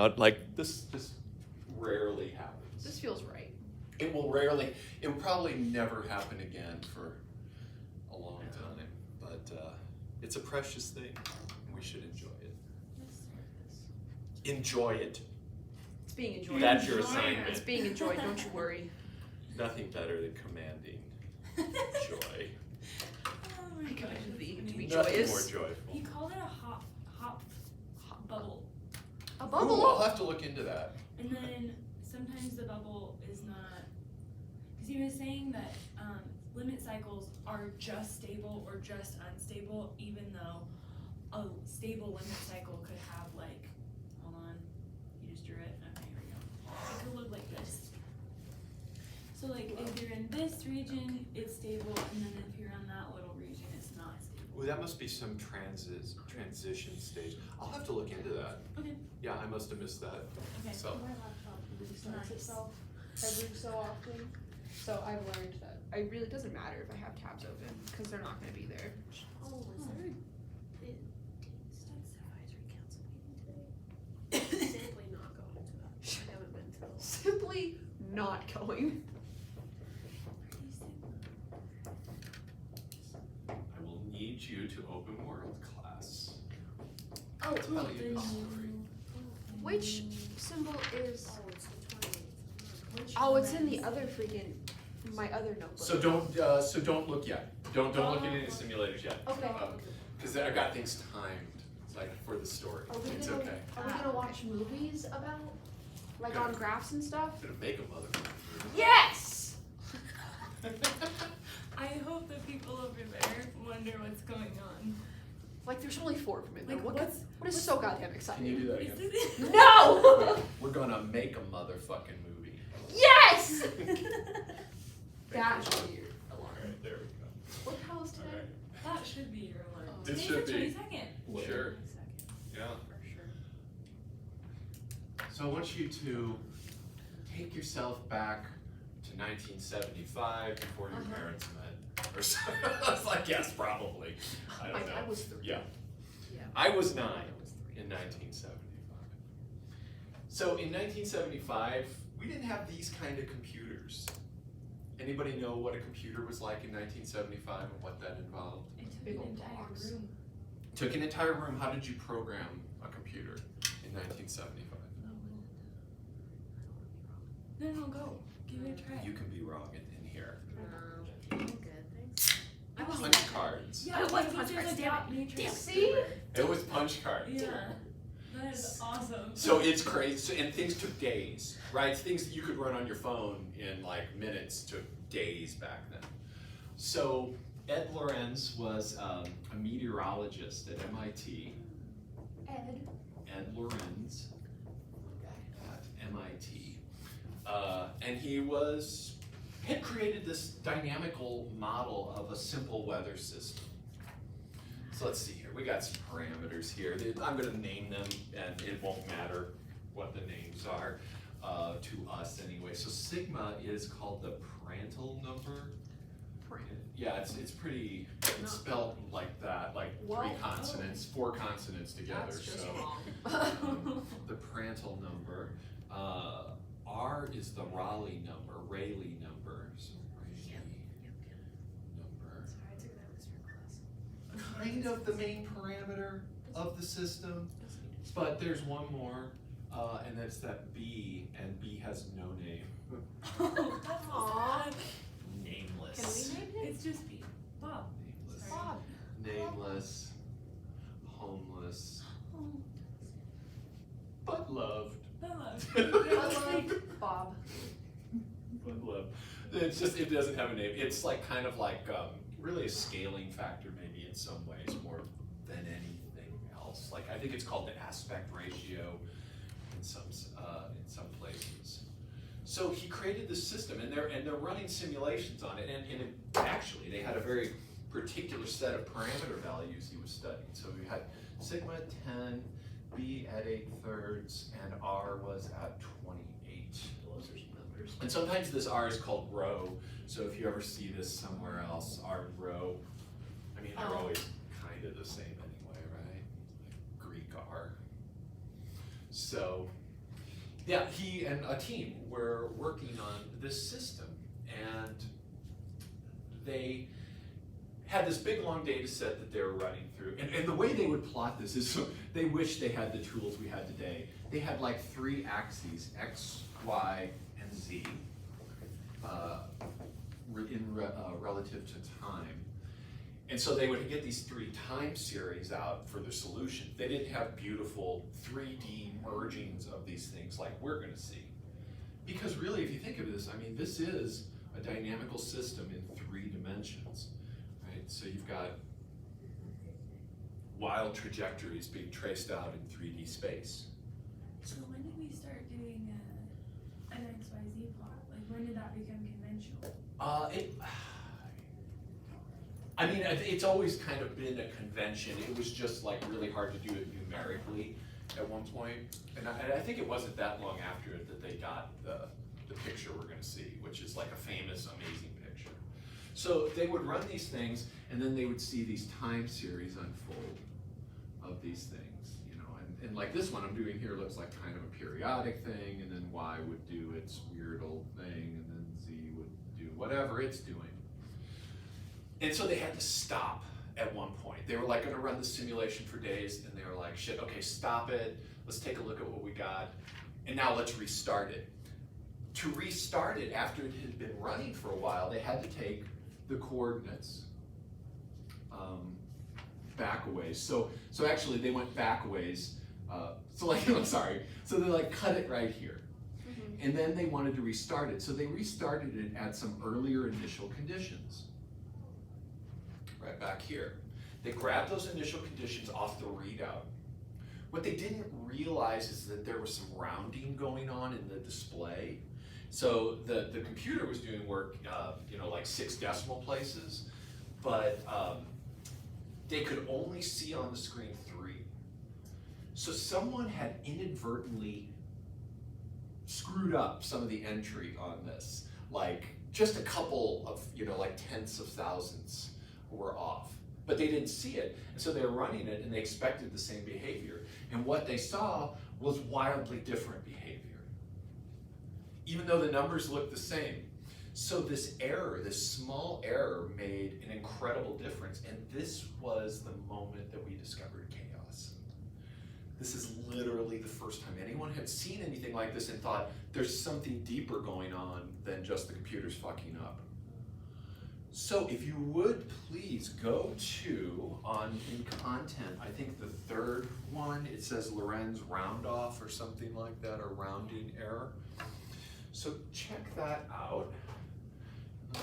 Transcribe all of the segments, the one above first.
out. Like, this just rarely happens. This feels right. It will probably never happen again for a long time. But it's a precious thing, and we should enjoy it. Enjoy it. It's being enjoyed. That's your assignment. It's being enjoyed, don't you worry. Nothing better than commanding joy. Oh my gosh, To be Nothing joyous. more joyful. he called it a hop bubble. A Ooh, bubble. I'll have to look into that. And then sometimes the bubble is not, because he was saying that limit cycles are just stable or just unstable, even though a stable limit cycle could have like, hold on, you just drew it, okay, here we go. It could look like this. So like if you're in this region, it's stable, and then if you're on that little region, it's not stable. Ooh, that must be some transition stage. I'll have to look into that. Okay. Yeah, I must have missed that. Okay. So, My laptop restarts Nice. itself every so often, so I've learned that It really doesn't matter if I have tabs open, because they're not going to be there. Oh, is there a State's Advisory Council meeting today? Simply not going to that. I haven't been to. Simply not going. I will need you to open world class. Oh, Tell you the story. which symbol is... Oh, it's the 28th. Oh, it's in the other freaking... My other notebook. So don't look yet. Don't look at any simulators yet. Okay. Because I've got things timed, like for the story. It's okay. Are we gonna watch movies about, like on graphs and stuff? I'm gonna make a motherfucker. Yes! I hope the people over there wonder what's going on. Like, there's only 4 of them in there. Like, What is so goddamn Can exciting? you do that Is again? it? No! We're gonna make a motherfucking movie. Yes! Thank That you. should be your alarm. Alright, there we go. What the hell is today? Alright. That should be your alarm. Oh. This Today's should the be. 22nd. Sure. Yeah. For sure. So I want you to take yourself back to 1975 before your parents met. Or so. I was like, yes, probably. I don't know. I was 3. Yeah. Yeah. I was 9 I was 3. in 1975. So in 1975, we didn't have these kind of computers. Anybody know what a computer was like in 1975 and what that involved? It took Big an old entire box. room. Took an entire room. How did you program a computer in 1975? No, go. Give it a try. You can be wrong in here. I'm good, thanks. I was Punch cards. Yeah, I like it was punch just cards, a damn dot it. matrix Damn, see? paper. It was punch cards. Yeah. That is awesome. So it's crazy, and things took days, right? Things that you could run on your phone in like minutes took days back then. So Ed Lorenz was a meteorologist at MIT. Ed Lorenz at MIT. And he had created this dynamical model of a simple weather system. So let's see here, we got some parameters here. I'm gonna name them and it won't matter what the names are to us anyway. So sigma is called the Prandtl number. Yeah, it's pretty, it's spelled like that, like Well, 3 consonants, 4 consonants together, That's just so. wrong. The Prandtl number. R is the Rayleigh number, number. So Rayleigh number. Sorry, I took that history class. Kind of the main parameter of the system, but there's one more, and that's that B, and B has no name. Oh, that's so Aw. sad. Nameless. Can we name it? It's just B. Bob. Nameless. Sorry. Bob. Nameless. Homeless. But loved. I love Bob. But loved. It's just, it doesn't have a name. It's like kind of like really a scaling factor maybe in some ways more than anything else. Like I think it's called the aspect ratio in some places. So he created this system, and they're running simulations on it, and actually they had a very particular set of parameter values he was studying. So we had sigma at 10, B at 8/3, and R was at 28. Those are some numbers. And sometimes this R is called rho. So if you ever see this somewhere else, R and rho, I mean, they're Oh. always kind of the same anyway, right? Like Greek R. So Yeah, he and a team were working on this system, and they had this big long data set that they were running through. And the way they would plot this is, so they wish they had the tools we had today. They had like 3 axes, X, Y, and Z, relative to time. And so they would get these 3 time series out for the solution. They didn't have beautiful 3D mergings of these things like we're gonna see. Because really, if you think of this, I mean, this is a dynamical system in 3 dimensions, right? So you've got wild trajectories being traced out in 3D space. So when did we start doing an XYZ plot? Like when did that become conventional? I mean, it's always kind of been a convention. It was just like really hard to do it numerically at one point. And I think it wasn't that long after it that they got the picture we're gonna see, which is like a famous, amazing picture. So they would run these things, and then they would see these time series unfold of these things, you know. And like this one I'm doing here looks like kind of a periodic thing, and then Y would do its weird old thing, and then Z would do whatever it's doing. And so they had to stop at one point. They were like gonna run the simulation for days, and they were like, shit, okay, stop it. Let's take a look at what we got. And now let's restart it. To restart it after it had been running for a while, they had to take the coordinates back a ways. So actually they went back a ways. I'm sorry. So they like cut it right here. And then they wanted to restart it. So they restarted it at some earlier initial conditions. Right back here. They grabbed those initial conditions off the readout. What they didn't realize is that there was some rounding going on in the display. So the computer was doing work, like 6 decimal places, but they could only see on the screen 3. So someone had inadvertently screwed up some of the entry on this, like just a couple of, like tenths of thousandths were off, but they didn't see it. And so they were running it and they expected the same behavior. And what they saw was wildly different behavior, even though the numbers looked the same. So this error, this small error, made an incredible difference. And this was the moment that we discovered chaos. This is literally the first time anyone had seen anything like this and thought there's something deeper going on than just the computer's fucking up. So if you would please go to, in content, I think the 3rd one, it says Lorenz round off or something like that, or rounding error. So check that out. I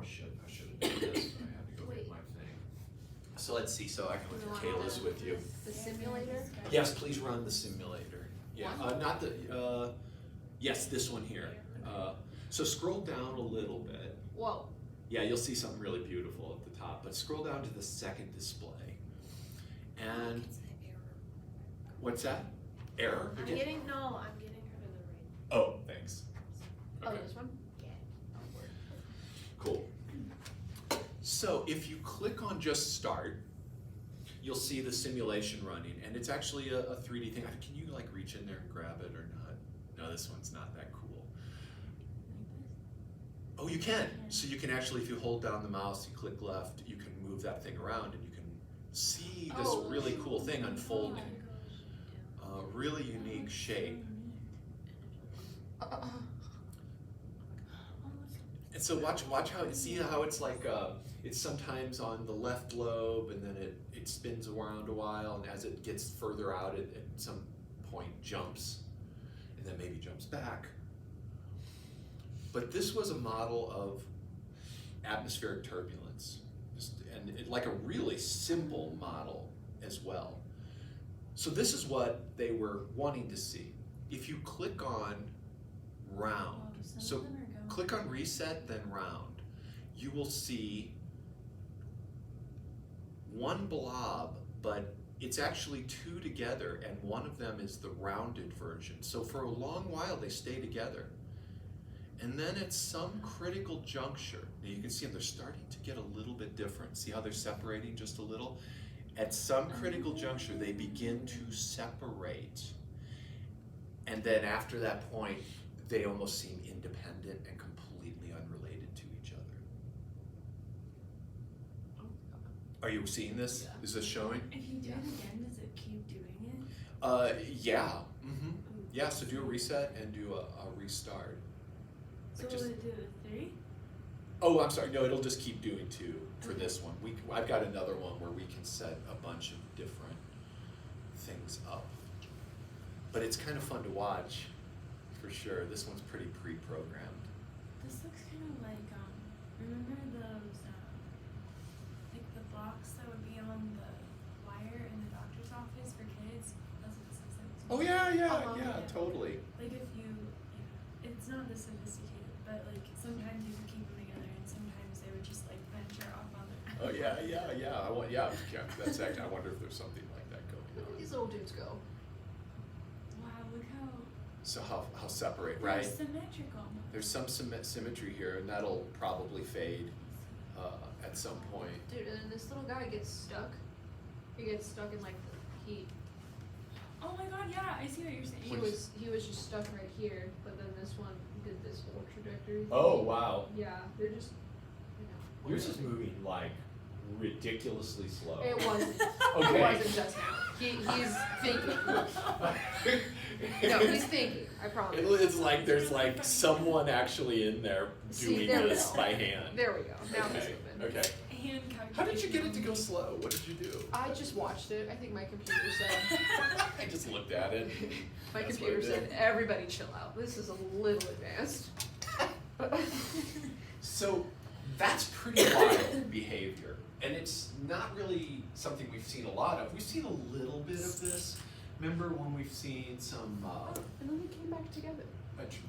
should have done this, but I had to go get my thing. So let's see, so I can look at Kayla's with you. The simulator? Yes, please run the simulator. Yeah, not the, yes, this one here. So scroll down a little bit. Whoa. Yeah, you'll see something really beautiful at the top, but scroll down to the 2nd display. And what's that? Error? I'm getting her to the right. Oh, thanks. Oh, this one? Cool. So if you click on just start, you'll see the simulation running, and it's actually a 3D thing. Can you like reach in there and grab it or not? No, this one's not that cool. Oh, you can. So you can actually, if you hold down the mouse, you click left, you can move that thing around and you can see this really cool thing unfolding. Really unique shape. And so watch how, see how it's like, it's sometimes on the left lobe and then it spins around a while, and as it gets further out, it at some point jumps and then maybe jumps back. But this was a model of atmospheric turbulence, like a really simple model as well. So this is what they were wanting to see. If you click on round, so click on reset, then round, you will see one blob, but it's actually 2 together, and one of them is the rounded version. So for a long while they stay together. And then at some critical juncture, now you can see them, they're starting to get a little bit different. See how they're separating just a little? At some critical juncture, they begin to separate. And then after that point, they almost seem independent and completely unrelated to each other. Are you seeing this? Yeah. Is this showing? If you do it again, does it keep doing it? Yeah. Mm-hmm. Yeah, so do a reset and do a restart. So Like will just- it do a 3? Oh, I'm sorry. No, it'll just keep doing 2 for this one. I've got another one where we can set a bunch of different things up. But it's kind of fun to watch, for sure. This one's pretty pre-programmed. This looks kind of like, remember those, like the blocks that would be on the wire in the doctor's office for kids? That's what this looks like. to Oh me. yeah, Uh-huh. yeah, totally. Like if you, it's not this sophisticated, but like sometimes you could keep them together and sometimes they would just like venture off on their Oh yeah. That's actually. I wonder if there's something like that going Where do on. these little dudes go? Wow, look how So how separate, they're right? symmetrical. There's some symmetry here, and that'll probably fade at some point. Dude, and then this little guy gets stuck. He gets stuck in like the heat. Oh my god, yeah, I see what you're saying. He was just stuck right here, but then this one did this whole trajectory. Oh wow. Yeah, they're just, you know. Yours is moving like ridiculously slow. It wasn't. Okay. It wasn't just now. He's thinking. No, he's thinking. I promise. It's like there's like someone actually in there See, doing there we this go. by hand. There we go. Now he's Okay. moving. Okay. Hand calculation. How did you get it to go slow? What did you do? I just watched it. I think my computer said. I just looked at it. My That's computer what it said, did. "Everybody chill out. This is a little advanced." So that's pretty wild behavior, and it's not really something we've seen a lot of. We've seen a little bit of this. Remember when we've seen some And then they came back together.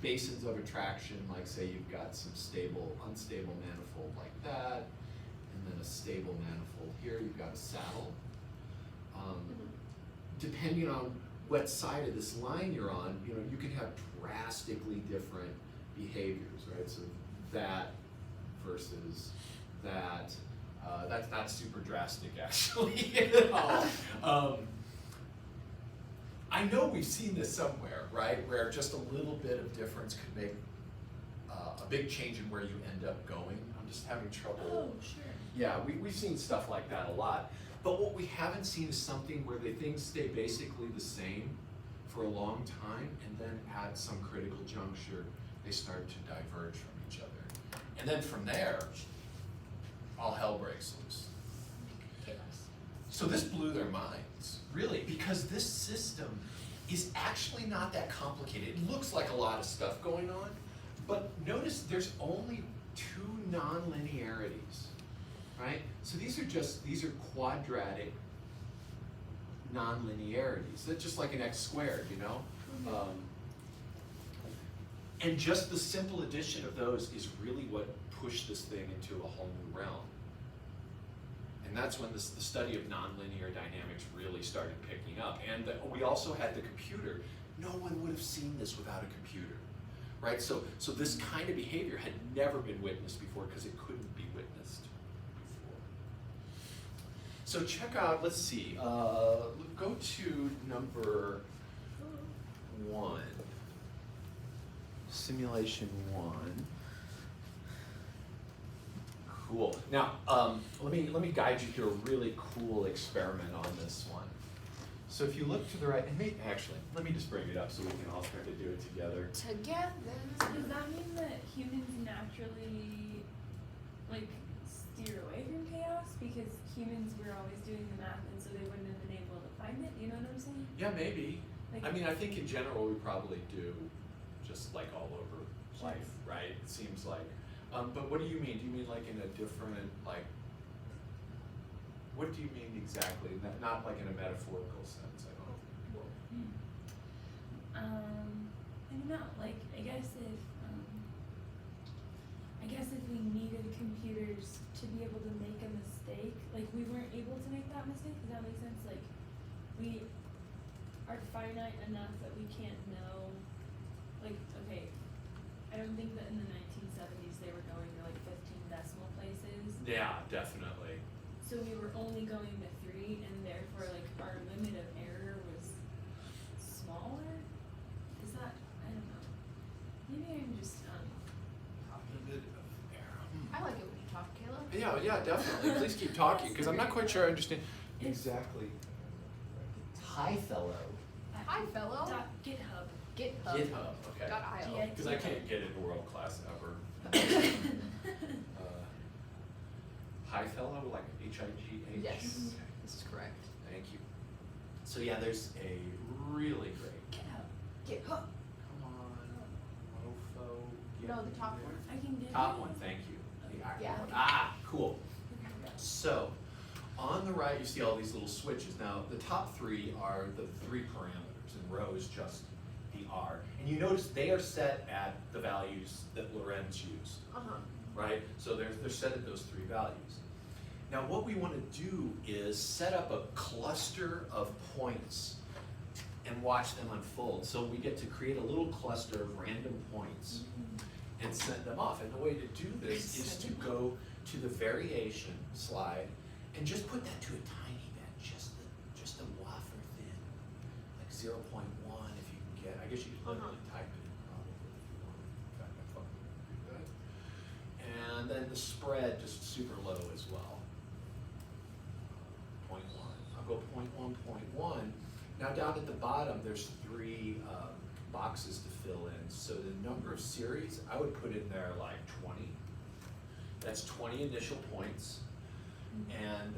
basins of attraction, like say you've got some stable, unstable manifold like that, and then a stable manifold here. You've got a saddle. Depending on what side of this line you're on, you can have drastically different behaviors, right? So that versus that, that's not super drastic actually at all. I know we've seen this somewhere, right? Where just a little bit of difference could make a big change in where you end up going. I'm just having trouble. Oh, sure. Yeah, we've seen stuff like that a lot. But what we haven't seen is something where the things stay basically the same for a long time, and then at some critical juncture, they start to diverge from each other. And then from there, all hell breaks loose. Chaos. So this blew their minds, really, because this system is actually not that complicated. It looks like a lot of stuff going on, but notice there's only 2 nonlinearities, right? So these are quadratic nonlinearities. That's just like an x squared, and just the simple addition of those is really what pushed this thing into a whole new realm. And that's when the study of nonlinear dynamics really started picking up. And we also had the computer. No one would have seen this without a computer, right? So this kind of behavior had never been witnessed before because it couldn't be witnessed before. So check out, let's see, go to number 1. Simulation 1. Cool. Now, let me guide you through a really cool experiment on this one. So if you look to the right, and maybe actually, let me just bring it up so we can all start to do it together. Together. Does that mean that humans naturally, like, steer away from chaos? Because humans were always doing the math and so they wouldn't have been able to find it, you know what I'm saying? Yeah, maybe. Like, I mean, I think in general we probably do, just like all over life, right? It seems like. But what do you mean? Do you mean like in a different, like, what do you mean exactly? Not like in a metaphorical sense, I don't think. I don't know, like, I guess if we needed computers to be able to make a mistake, like, we weren't able to make that mistake, does that make sense? Like, we are finite enough that we can't know, like, okay, I don't think that in the 1970s they were going to like 15 decimal places. Yeah, definitely. So we were only going to 3 and therefore like our limit of error was smaller? Is Yeah, definitely. Please keep talking, because I'm not quite sure I understand exactly. Hi, fellow. Hi, fellow. GitHub. GitHub. GitHub, okay. .io. Because I can't get into world class ever. Hi, fellow, like H-I-G-H? Yes, Okay, this is correct. thank you. So yeah, there's a really great, GitHub. GitHub. come on, mofo. No, the top one. I can get Top it. one, thank you. The active Yeah. one. Ah, cool. So, on the right, you see all these little switches. Now, the top three are the three parameters, and row is just the R. And you notice they are set at the values that Lorenz used, right? So they're set at those three values. Now, what we want to do is set up a cluster of points and watch them unfold. So we get to create a little cluster of random points and send them off. And the way to do this is to go to the variation slide and just put that to a tiny bit, just a wafer thin, like 0.1 if you can get. I guess you could literally type it in probably if you want. In fact, I thought that. And then the spread just super low as well. 0.1. I'll go 0.1, 0.1. Now down at the bottom, there's three boxes to fill in. So the number of series, I would put in there like 20. That's 20 initial points. And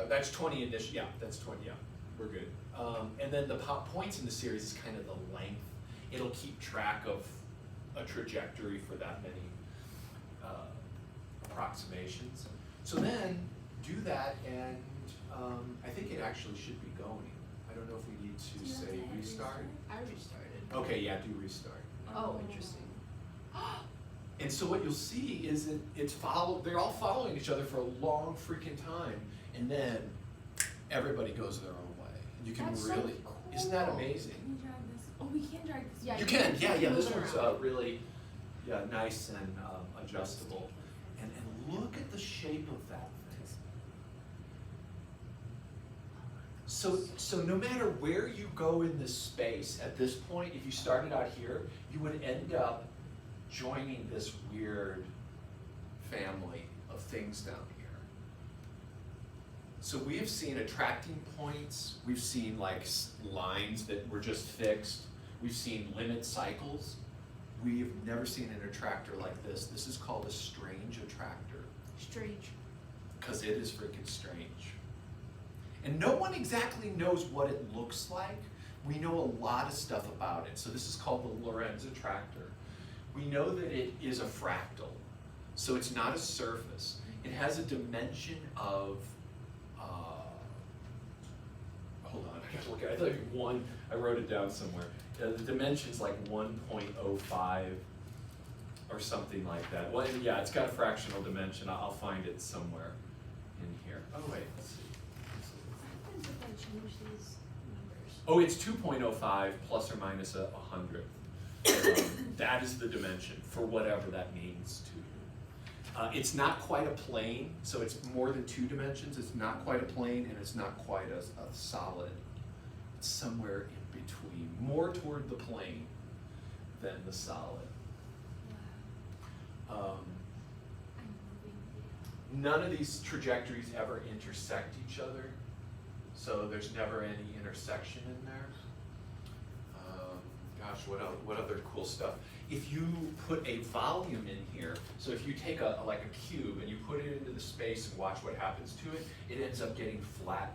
that's 20 initial, yeah, that's 20, yeah, we're good. And then the points in the series is kind of the length. It'll keep track of a trajectory for that many approximations. So then do that, and I think it actually should be going. I don't know if we need Do to you have say to hit restart. I restarted. Okay, yeah, do restart. Oh, interesting. And so what you'll see is that they're all following each other for a long freaking time, and then everybody goes their own way. You can That's so really, isn't that cool. amazing? Can you drag this? Oh, we can drag this. Yeah, You can, yeah, move this it one's around. really, nice and adjustable. And look at the shape of that thing. So no matter where you go in this space, at this point, if you started out here, you would end up joining this weird family of things down here. So we have seen attracting points, we've seen like lines that were just fixed, we've seen limit cycles. We've never seen an attractor like this. This is called a strange attractor, Strange. because it is freaking strange. And no one exactly knows what it looks like. We know a lot of stuff about it. So this is called the Lorenz attractor. We know that it is a fractal, so it's not a surface. It has a dimension of, hold on, I gotta look at it. I wrote it down somewhere. The dimension's like 1.05 or something like that. Well, yeah, it's got a fractional dimension. I'll find it somewhere in here. Oh wait, let's see. What happens if I change these numbers? Oh, it's 2.05 plus or minus 100. That is the dimension for whatever that means to you. It's not quite a plane, so it's more than 2 dimensions. It's not quite a plane, and it's not quite a solid. It's somewhere in between, more toward the plane than the solid. Wow. I'm moving. None of these trajectories ever intersect each other, so there's never any intersection in there. Gosh, what other cool stuff? If you put a volume in here, so if you take like a cube and you put it into the space and watch what happens to it, it ends up getting flattened.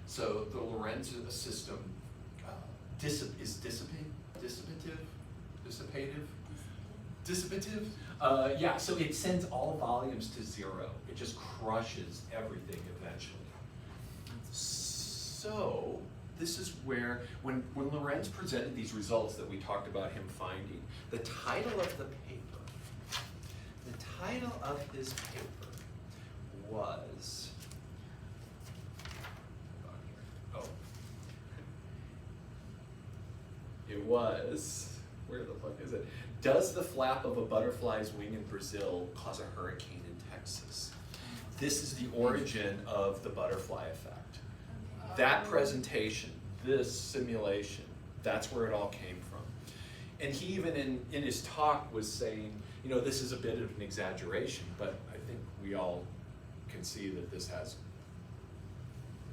So the Lorenz system is dissipative. Yeah, so it sends all volumes to 0. It just crushes everything eventually. So this is where, when Lorenz presented these results that we talked about him finding, the title of his paper was, hold on here. Oh. It was, where the fuck is it? Does the flap of a butterfly's wing in Brazil cause a hurricane in Texas? This is the origin of the butterfly effect. That presentation, this simulation, that's where it all came from. And he even in his talk was saying, you know, this is a bit of an exaggeration, but I think we all can see that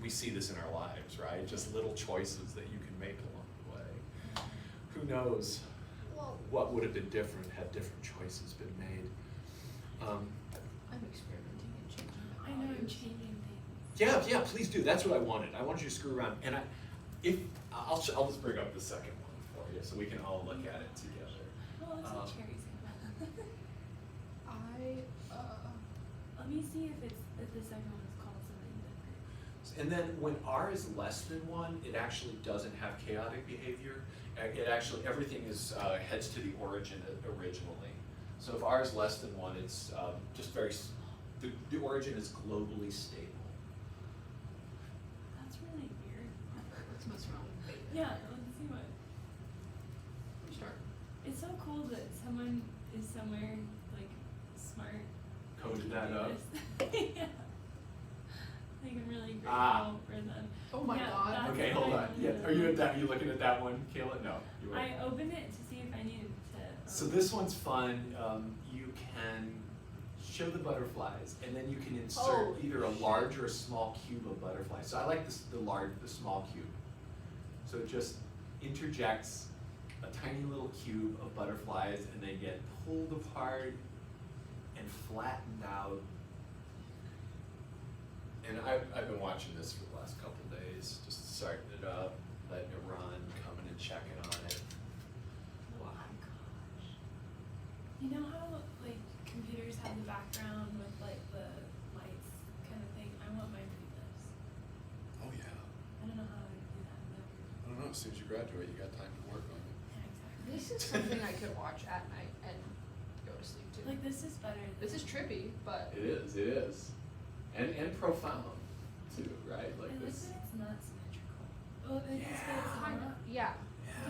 we see this in our lives, right? Just little choices that you can make along the way. Who knows Well, what would have been different had different choices been made. I'm experimenting and changing the I know I'm values. changing things. Yeah, please do. That's what I wanted. I wanted you to screw around, and I'll just bring up the second one for you, so we can all look at it together. Well, it's a cherry Let me see if the second one is called something different. And then when R is less than 1, it actually doesn't have chaotic behavior. It actually, everything is heads to the origin originally. So if R is less than 1, it's just the origin is globally stable. That's really weird. Let's mess around with beta. Yeah, let's see what. Start. It's so cool that someone is somewhere like smart. Coded can that do up. this. Yeah. Like I'm really grateful for them. Oh my Yeah, god. that's Okay, what hold I on. wanted Yeah, to are you know. at that? Are you looking at that one, Kayla? No. You weren't. I opened it to see if I needed to. So this one's fun. You can show the butterflies, and then you can insert Oh, either a shit. large or a small cube of butterflies. So I like the small cube. So it just interjects a tiny little cube of butterflies, and they get pulled apart and flattened out. And I've been watching this for the last couple days, just starting it up, letting it run, coming and checking on it. Oh my gosh. You know how like computers have the background with like the lights kind of thing? I want mine to do this. Oh yeah. I don't know how to do that. But I don't know, as soon as you graduate, you got time to work on it. yeah, exactly. This is something I could watch at night and go to sleep to. Like this is better. This is trippy, but It is. And profound too, right? Like I like this. that it's not symmetrical. Oh, like this way it's kind not. of, yeah.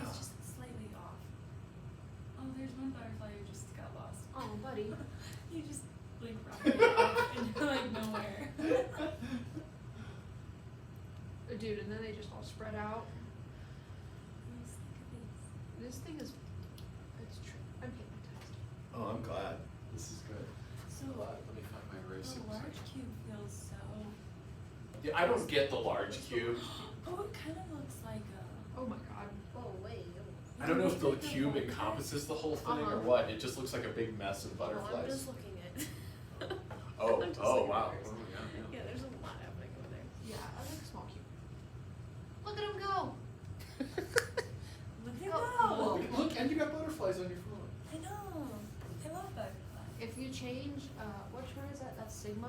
It's just slightly off. Oh, there's one butterfly who just got lost. Oh, buddy. You just like rocket it off into like nowhere. Dude, and then they just all spread out. Nice, look at these. This thing is, it's I'm hypnotized. Oh, I'm glad. This is good. So Let me find my eraser. the large cube feels so. Yeah, I don't get the large cube. Oh, it kind of looks like a. Oh my god. oh wait. I don't know if the cube encompasses the whole thing or Uh-huh. what. It just looks like a big mess of Oh, I'm butterflies. just looking at. Oh, I'm just oh, looking at wow. yours. Oh, yeah. Yeah, there's a lot happening over there. Yeah, I like a small cube. Look at him go! Look at Oh, that! Look, and you got butterflies on your phone. I know. I love butterflies. If you change, which one is that? That's Sigma?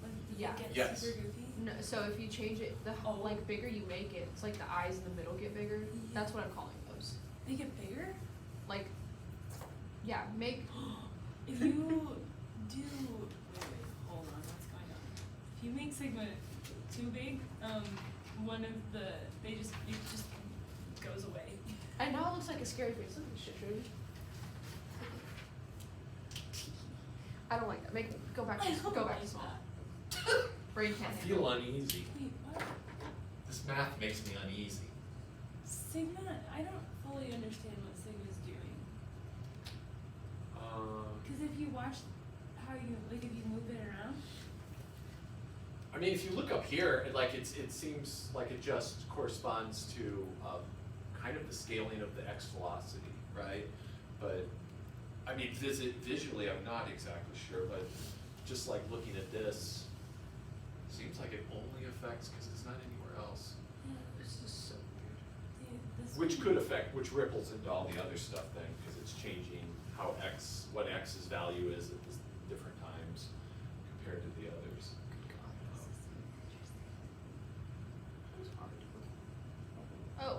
When Yeah. it gets Yes. super goofy. No, so if you change it, Oh. like bigger you make it, it's like the eyes in the middle get bigger. That's what I'm calling those. They get bigger. Like, yeah, make, If you do, wait, hold on, what's going on? If you make Sigma too big, one of the, it just goes away. I know it looks like a scary face. Look at this shit, dude. I don't like that. Go back I to don't go back like to small. that. Brain I can't feel handle it. uneasy. Wait, what? This math makes me uneasy. Sigma, I don't fully understand what Sigma's doing. Because if you watch how you, like if you move it around, I mean, if you look up here, it seems like it just corresponds to kind of the scaling of the x velocity, right? But I mean, visually, I'm not exactly sure, but just like looking at this, seems like it only affects because it's not anywhere else. yeah, This is so weird. this Which one- could affect, which ripples into all the other stuff then, because it's changing how what x's value is at this different times compared to the others. Oh,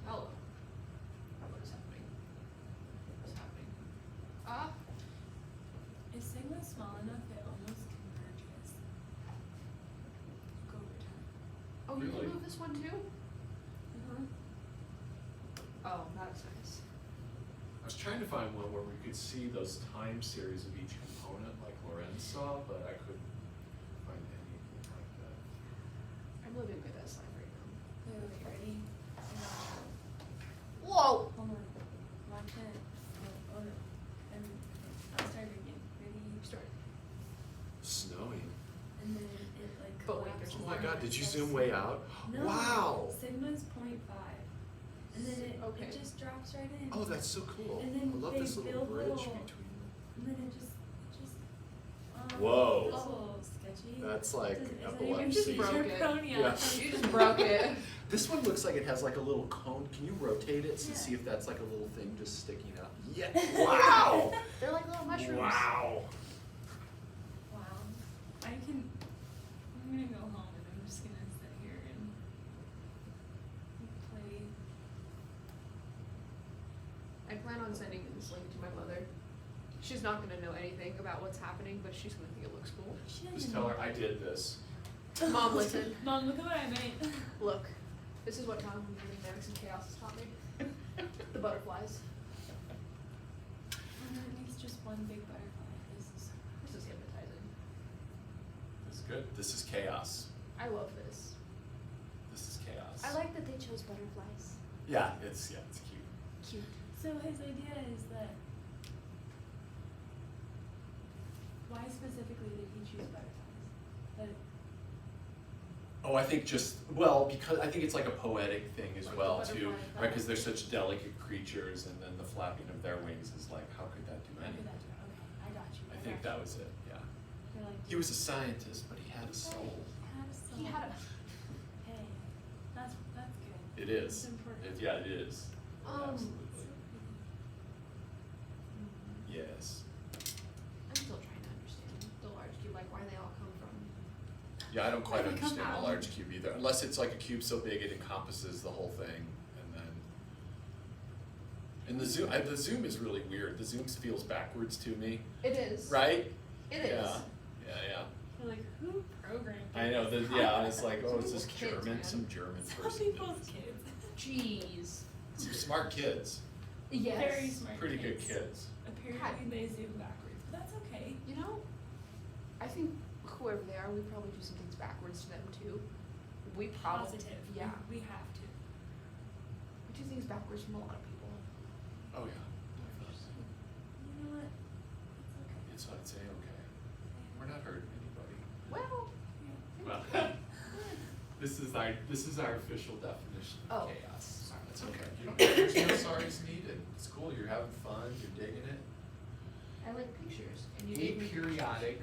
hello. What is happening? What's happening? Ah, If Sigma small enough, it almost converges. Go over time. oh, you Really? can move this one too? Oh, that's nice. I was trying to find one where we could see those time series of each component like Lorenz saw, but I couldn't find anything like that. I'm living with this life right now. Wait, ready? Whoa! Hold on. God, did you zoom way out? No, Wow. Sigma's 0.5. And then Okay. it just drops right in. Oh, that's so cool. And then I love they this little build bridge little- between. And then it just Whoa. That's a little sketchy. That's like Is that even epilepsy. just Broke it. zirconia? Yeah. You just broke it. This one looks like it has like a little cone. Can you rotate it to Yeah. see if that's like a little thing just sticking out? Yeah. Wow. They're like little mushrooms. Wow. Wow. I'm gonna go home and I'm just gonna sit here and play. I plan on sending this link to my mother. She's not gonna know anything about what's happening, but she's gonna think it looks cool. She Just doesn't tell her know. I did this. Mom, listen. Mom, look at what I made. Look, this is what time dynamics and chaos has taught me. The butterflies. And then it makes just one big butterfly. This is hypnotizing. This is good. This is chaos. I love this. This is chaos. I like that they chose butterflies. Yeah, it's cute. Cute. So his idea is that why specifically did he choose butterflies? That Oh, I think because I think it's like a poetic thing as Like well the too, butterfly right? Because they're such delicate creatures, and then the flapping of their wings is like, how could that do how could anything? that do it? Okay, I got you. I think that was it. Yeah. You're like, He was a scientist, but he had a soul. had a soul. He had a. Hey, that's good. It is. It's important. Yeah, it is. Absolutely. So pretty. Yes. I'm still trying to understand the large cube, like why they all come from. Yeah, I don't quite Where they come understand the from. large cube either, unless it's like a cube so big it encompasses the whole thing, and the zoom is really weird. The zoom feels backwards to me, It is. right? It is. Yeah. You're like, who programmed I know. this? It's like, oh, it's just Kids, German, man. some German Some person. people's kids. Jeez. Some smart kids, Yes. Very smart pretty good kids. kids. Apparently they zoom backwards, but that's okay. You know, I think whoever they are, we probably do some things backwards to them too. We probably. Positive. Yeah. We have to. We do things backwards from a lot of people. Oh yeah. You know what? It's okay. I'd say okay. We're not hurting anybody. Well. Well, this is our official definition of Oh. chaos. That's okay. There's no sorries needed. It's cool. You're having fun. You're digging it. I like pictures, and you gave me Aperiodic,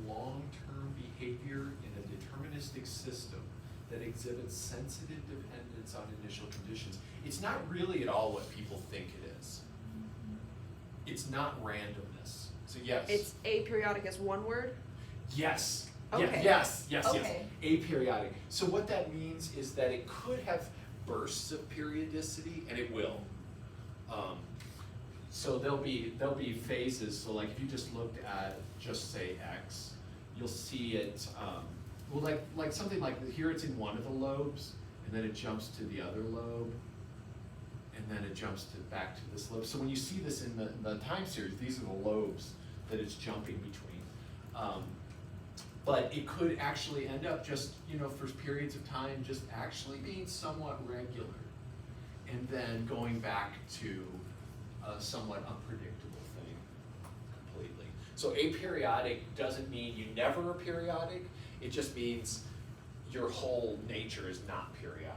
long-term behavior in a deterministic system that exhibits sensitive dependence on initial conditions. It's not really at all what people think it is. It's not randomness. So yes. It's aperiodic as one word. Yes. Okay. Yes. Okay. Aperiodic. So what that means is that it could have bursts of periodicity, and it will. So there'll be phases. So like if you just looked at just say X, you'll see it. Well, like something like here, it's in one of the lobes, and then it jumps to the other lobe, and then it jumps back to this lobe. So when you see this in the time series, these are the lobes that it's jumping between. But it could actually end up just, for periods of time, just actually being somewhat regular, and then going back to a somewhat unpredictable thing completely. So aperiodic doesn't mean you never are periodic, it just means your whole nature is not periodic.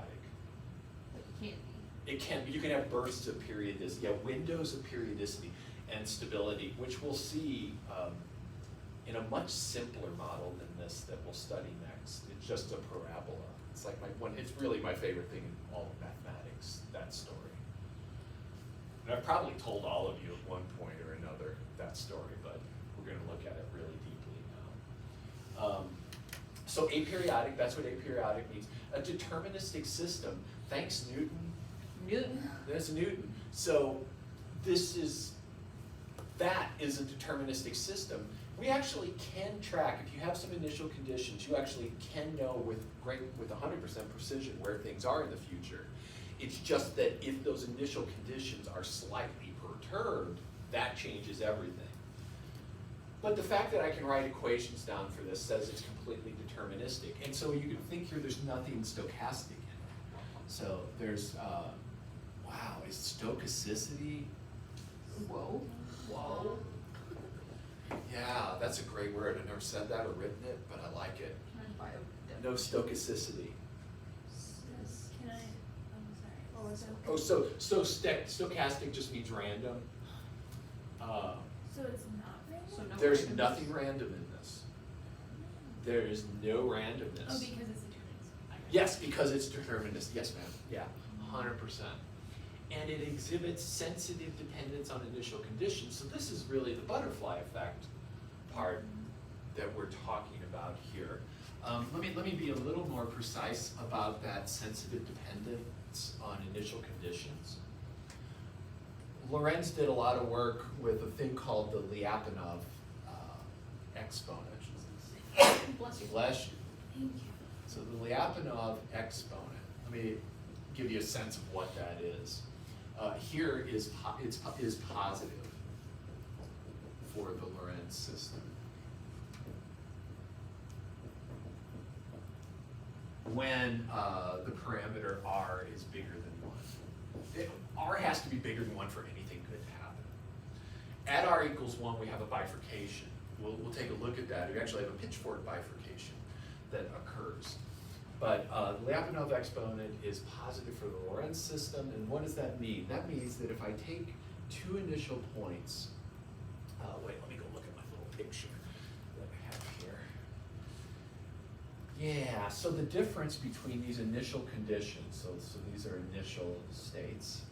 But you can't be. It can be, you can have bursts of periodicity, windows of periodicity and stability, which we'll see in a much simpler model than this that we'll study next. It's just a parabola. It's like it's really my favorite thing in all of mathematics, that story. And I've probably told all of you at one point or another that story, but we're gonna look at it really deeply now. So aperiodic, that's what aperiodic means. A deterministic system, thanks Newton. Newton. That's Newton. So that is a deterministic system. We actually can track, if you have some initial conditions, you actually can know with 100% precision where things are in the future. It's just that if those initial conditions are slightly perturbed, that changes everything. But the fact that I can write equations down for this says it's completely deterministic. And so you can think here there's nothing stochastic in it. So there's, wow, is stochasticity? Whoa. Whoa. Yeah, that's a great word. I've never said that or written it, but I like it. Can I buy a no stochasticity. Can I, I'm sorry. Oh, is it? Oh, so stochastic just means random. So it's not random? So no There's randomness. nothing random in this. There is no randomness. Oh, because it's deterministic. Yes, because it's deterministic. Yes, ma'am. Yeah, 100%. And it exhibits sensitive dependence on initial conditions. So this is really the butterfly effect part that we're talking about here. Let me be a little more precise about that sensitive dependence on initial conditions. Lorenz did a lot of work with a thing called the Lyapunov exponent. Bless you. Bless you. Thank you. So the Lyapunov exponent, let me give you a sense of what that is. Here is positive for the Lorenz system. When the parameter r is bigger than 1. R has to be bigger than 1 for anything good to happen. At r equals 1, we have a bifurcation. We'll take a look at that. We actually have a pitchfork bifurcation that occurs. But the Lyapunov exponent is positive for the Lorenz system, and what does that mean? That means that if I take two initial points, wait, let me go look at my little picture that I have here. Yeah, so the difference between these initial conditions, so these are initial states.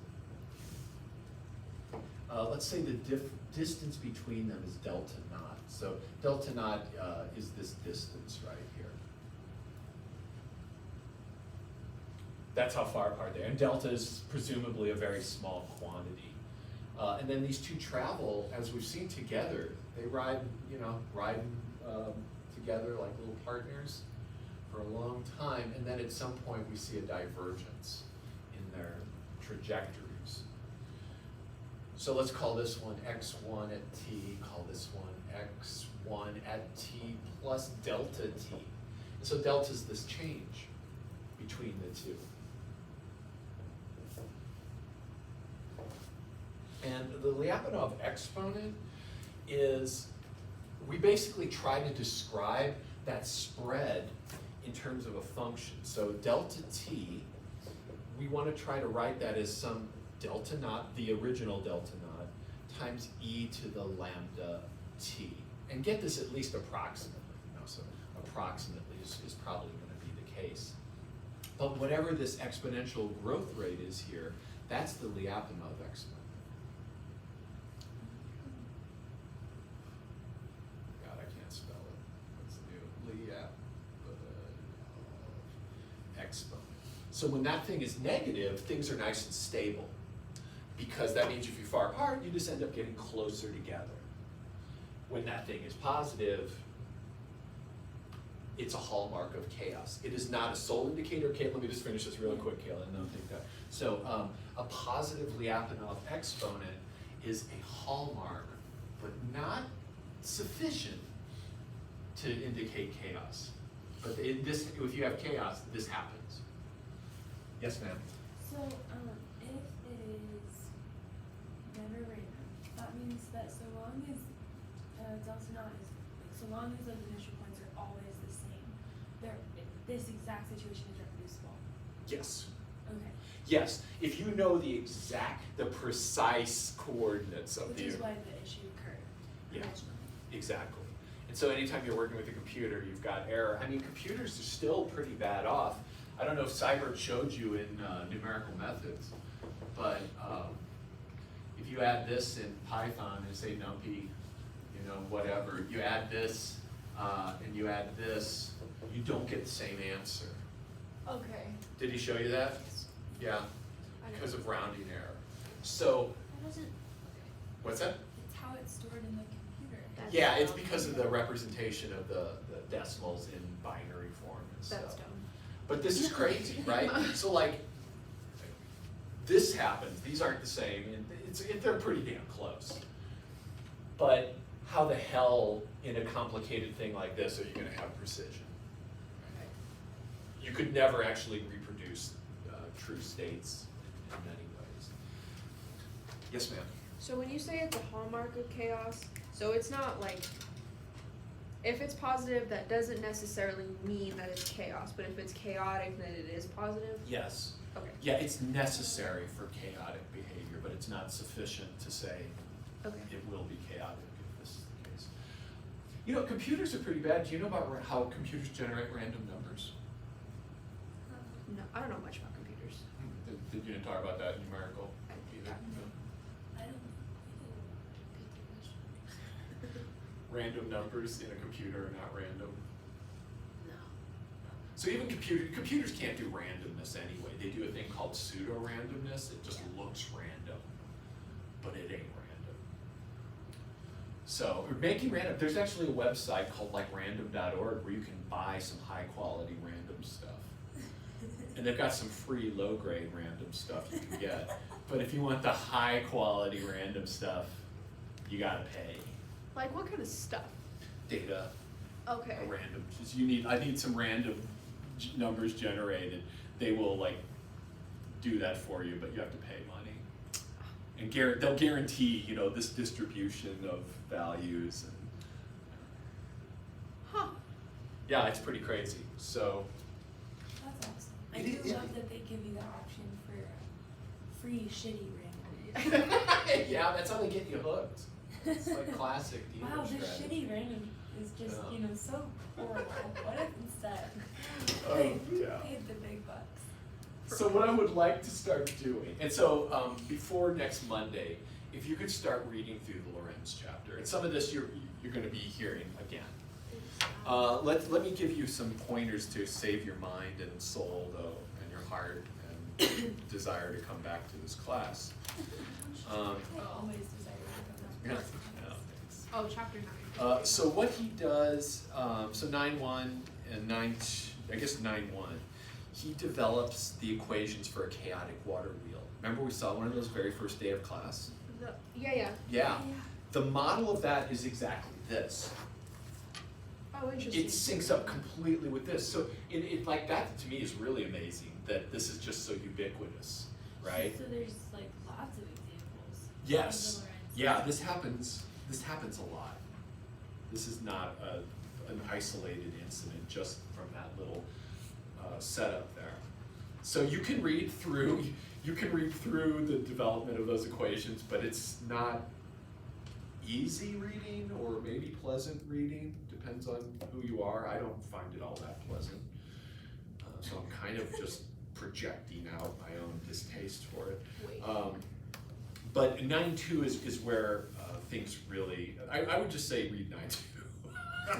Let's say the distance between them is delta naught. So delta naught is this distance right here. That's how far apart they are. And delta is presumably a very small quantity. And then these two travel, as we've seen, together. They ride together like little partners for a long time. And then at some point we see a divergence in their trajectories. So let's call this one x1 at t, call this one x1 at t plus delta t. And so delta is this change between the two. And the Lyapunov exponent is, we basically try to describe that spread in terms of a function. So delta t, we want to try to write that as some delta naught, the original delta naught, times e to the lambda t. And get this at least approximately. So approximately is probably going to be the case. But whatever this exponential growth rate is here, that's the Lyapunov exponent. God, I can't spell it. What's new? Lyapunov exponent. So when that thing is negative, things are nice and stable. Because that means if you're far apart, you just end up getting closer together. When that thing is positive, it's a hallmark of chaos. It is not a sole indicator. Kate, let me just finish this really quick, Kayla, and then I'll take that. So a positive Lyapunov exponent is a hallmark, but not sufficient to indicate chaos. But if you have chaos, this happens. Yes, ma'am? So, if it is never random, that means that so long as delta naught is, so long as those initial points are always the same, this exact situation is reproducible. Yes. Okay. Yes, if you know the precise coordinates of Which the is why the issue occurred Yeah. originally. Exactly. And so anytime you're working with a computer, you've got error. I mean, computers are still pretty bad off. I don't know if Cybert showed you in numerical methods, but if you add this in Python and say numpy, whatever, you add this and you add this, you don't get the same answer. Okay. Did he show you that? Yeah, I know. because of rounding error. So, That doesn't, what's that? It's how it's stored in the computer. That's Yeah, it's dumb. because of the representation of the decimals in binary form and stuff. That's dumb. But this is crazy, right? So like, this happens, these aren't the same, and they're pretty damn close. But how the hell in a complicated thing like this are you gonna have precision? You could never actually reproduce true states in many ways. Yes, ma'am? So when you say it's a hallmark of chaos, so it's not like If it's positive, that doesn't necessarily mean that it's chaos, but if it's chaotic, then it is positive? Yes. Okay. Yeah, it's necessary for chaotic behavior, but it's not sufficient to say Okay. it will be chaotic if this is the case. You know, computers are pretty bad. Do you know about how computers generate random numbers? No, I don't know much about computers. Did you talk about that numerical either? No? I don't. Random numbers in a computer are not random. No. So even computers can't do randomness anyway. They do a thing called pseudo-randomness. It just looks random, but it ain't random. So we're making random. There's actually a website called like random.org where you can buy some high-quality random stuff. And they've got some free low-grade random stuff you can get. But if you want the high-quality random stuff, you gotta pay. Like what kind of stuff? Data, Okay. a random. Just I need some random numbers generated. They will like do that for you, but you have to pay money. And they'll guarantee, you know, this distribution of values. And, Huh. yeah, it's pretty crazy. So. That's awesome. I It do is- love that they give you the option for free shitty random. Yeah, that's how they get you hooked. It's like classic dealer Wow, this strategy. shitty random is just, Yeah. you know, so horrible. What if instead Oh, they yeah. paid the big bucks? So what I would like to start doing, and so before next Monday, if you could start reading through the Lorenz chapter, and some of this you're going to be hearing again. Let me give you some pointers to save your mind and soul, though, and your heart and desire to come back to this class. I always desire to Yeah, come yeah, back. thanks. Oh, chapter 9. So what he does, so 9.1 and 9.1, he develops the equations for a chaotic water wheel. Remember we saw one of those very first day of class? Yeah. Yeah. The model of that is exactly this. Oh, interesting. It syncs up completely with this. So it like that to me is really amazing that this is just so ubiquitous, right? So there's like lots of examples. Yes. Of the Lorenz. Yeah, this happens a lot. This is not an isolated incident just from that little setup there. So you can read through the development of those equations, but it's not easy reading or maybe pleasant reading, depends on who you are. I don't find it all that pleasant. So I'm kind of just projecting out my own distaste for it. Wait. But 9.2 is where things really, I would just say read 9.2.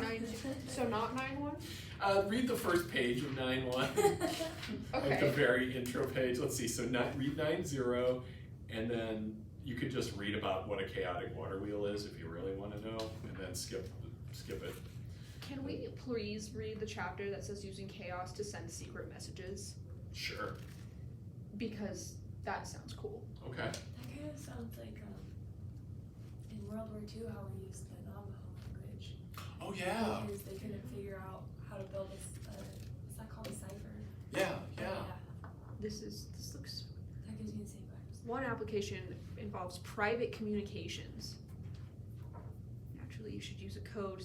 9, so not 9.1? Read the first page of 9.1, like the Okay. very intro page. Let's see, so read 9.0, and then you could just read about what a chaotic water wheel is if you really want to know, and then skip it. Can we please read the chapter that says using chaos to send secret messages? Sure. Because that sounds cool. Okay. That kind of sounds like in World War II how we used the Navajo language. Oh yeah. Because they couldn't figure out how to build what's that called a cipher? Yeah. This looks. That gives me the same vibes. One application involves private communications. Naturally, you should use a code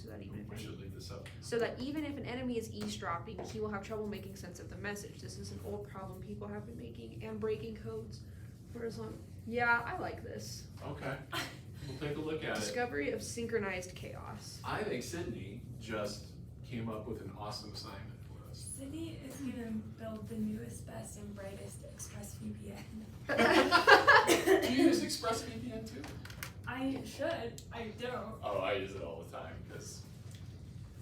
so that even if an enemy is eavesdropping, he will have trouble making sense of the message. This is an old problem people have been making and breaking codes for as long. Yeah, I like this. Okay. We'll take a look at it. Discovery of synchronized chaos. I think Sydney just came up with an awesome assignment for us. Sydney is gonna build the newest, best, and brightest ExpressVPN. Do you use ExpressVPN too? I should. I don't. Oh, I use it all the time because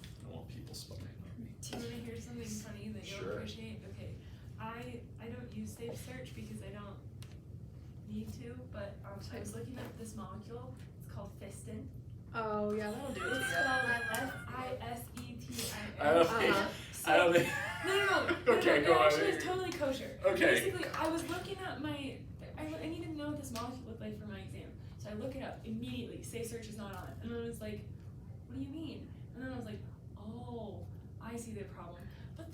I don't want people spying on me. Do you want to hear something funny that you'll Sure. appreciate? Okay, I don't use Safe Search because I don't need to, but I was looking at this molecule. It's called fistin. Oh yeah, that'll do it. It's spelled F-I-S-E-T-I-N. I don't think. I don't think. No. Okay, it go on. actually is totally kosher. Okay. Basically, I was looking at I needed to know what this molecule looked like for my exam. So I look it up immediately. Safe Search is not on it. And I was like, what do you mean? And then I was like, oh, I see the problem. But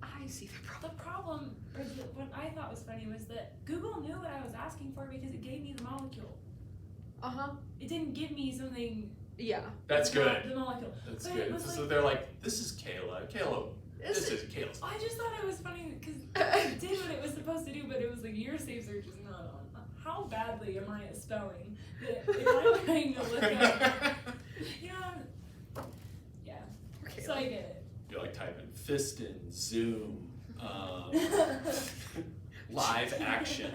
I see the problem. the problem, or what I thought was funny, was that Google knew what I was asking for because it gave me the molecule. Uh-huh. It didn't give me something Yeah. That's good. The molecule. That's But it good. was So like- they're like, this is Kayla. This is Kayla's. I just thought it was funny because it did what it was supposed to do, but it was like your safe search is not on. How badly am I at spelling? That if I'm trying to look up, you know, yeah. Okay. So I get it. You're like typing Fiston, Zoom, live action.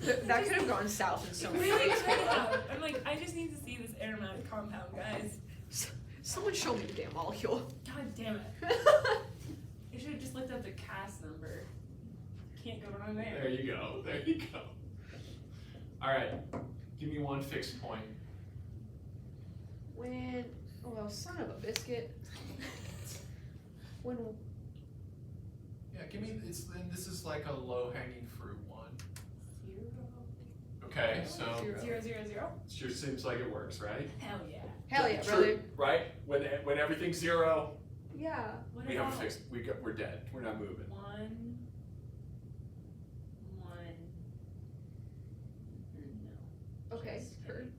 That could have gone south in so many Really ways. could have. I'm like, I just need to see this aromatic compound, guys. Someone show me the damn molecule. God damn it. You should have just looked up the CAS number. Can't go wrong there. There you go. There you go. All right. Give me one fixed point. When, well, son of a biscuit. When, Yeah, give me. This is like a low hanging fruit one. 0. Okay, so 0, 0, 0. sure seems like it works, right? Hell yeah. hell yeah, True, brother. right? When everything's 0, Yeah. What we have a about fixed. We're dead. We're not moving. 1, 1. No. Okay. Just Heard.